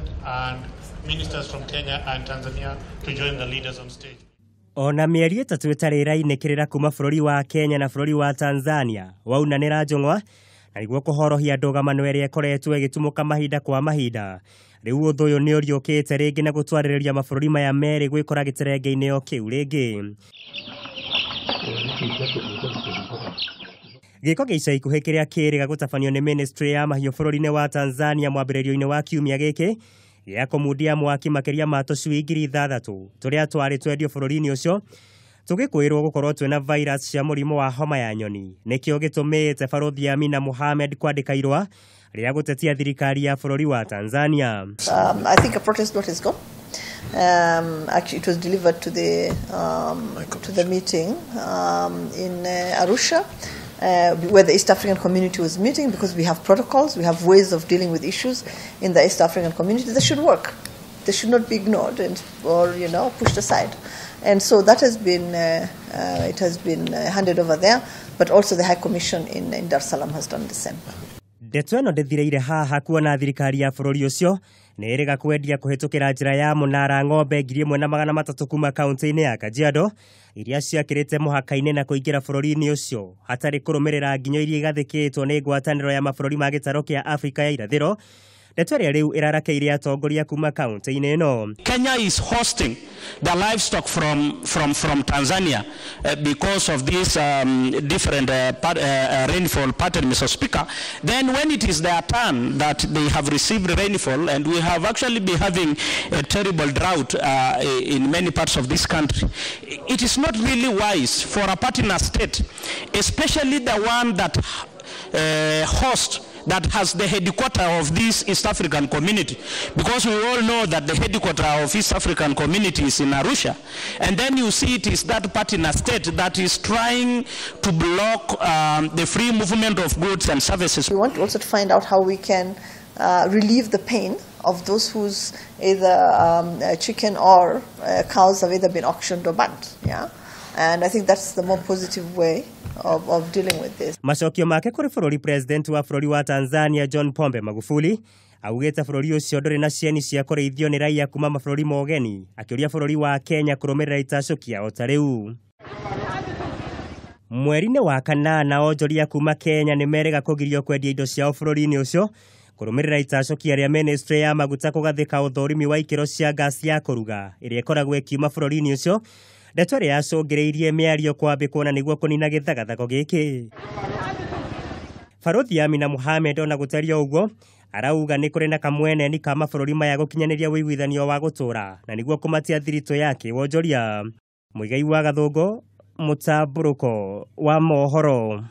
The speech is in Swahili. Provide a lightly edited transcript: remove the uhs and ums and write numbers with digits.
President and ministers from Kenya and Tanzania to join the leaders on stage. Ona mieri itatu itarirainekirira kuma bururi wa Kenya na bururi wa Tanzania waunanira njung'wa na niguo kuhorohia ndugamano iria ikoretwo igitumuka mahinda kwa mahinda. Riu uthu uyu ni uriukite ringi na gutwaririria mabururi maya meri gwikora giterenge-ini o kiu ringi. Giiko giica ikuhi kiria kiriga gutabanio ni ministry ya mahiu bururi-ini wa Tanzania mwambiririo-ini wa kiumia giki ya kumudia mwaki makiria ma tucui 6,000 turia twari twendio bururi-ini ucio tugikwirwo gukorwo twina virus cia murimo wa homa ya nyoni nikio gitumite Ningi Amina Mohammed kwandika irwa ria gutetia thirikari ya bururi wa Tanzania. I think a protest note is gone. Actually, it was delivered to the meeting in Arusha, where the East African community was meeting, because we have protocols, we have ways of dealing with issues in the East African community. They should work. They should not be ignored or pushed aside. And so that has been it has been handed over there, but also the High Commission in Dar es Salaam has done the same. Detweno ndithireire haha kuona thirikari ya bururi ucio niriga kwendia kuhitukira njira ya munara ng'ombe 1,300 kuma kaunti-ini ya Kajiado iria ciakirite muhaka-ini na kuingira bururi-ini ucio hatari kurumirira nginyo iria igathikitwo ni ngwataniro ya mabururi ma gitaro kia Afrika ya irathiro. Detwere riu irarakeire atongoria kuma kaunti-ini ino. Kenya is hosting the livestock from Tanzania because of this different rainfall pattern, Mr. Speaker. Then when it is their turn that they have received rainfall, and we have actually been having a terrible drought in many parts of this country, it is not really wise for a partner state, especially the one that hosts that has the headquarter of this East African community, because we all know that the headquarter of East African community is in Arusha, and then you see it is that partner state that is trying to block the free movement of goods and services. We want also to find out how we can relieve the pain of those whose either chicken or cows have either been auctioned or burnt. Yeah. And I think that's the more positive way of dealing with this. Macokio make kuri bururi president wa bururi wa Tanzania John Pombe Magufuli augite bururi ucio nduri na cieni cia kureithio ni raia kuma mabururi mogeni akiuria bururi wa Kenya kurumirira itacukia o tariu. Mweri-ini wa kanana onjoria kuma Kenya ni merega kugirio kwendia indo ciao bururi-ini ucio kurumirira itacukia ria ministry ya maguta kugathika uthorimi wa ikiro cia gas ya kuruga iria ikoragwo ikiuma bururi-ini ucio. Detwere yacũngĩrĩirie mĩario kwambĩkwo na nĩguo kũnina gĩthagathago gĩkĩ. Ningi Amina Mohammed ona gũtaria ũguo arauga nĩ kũrĩ na kamweneni ka mabũrũri maya gũkinyanĩria wĩiguithanio wa gũtũũra na nĩguo kũmatia thiritu yake wonjoria. Muigai wa Gathungo, mũtambũrũko wa mohoro.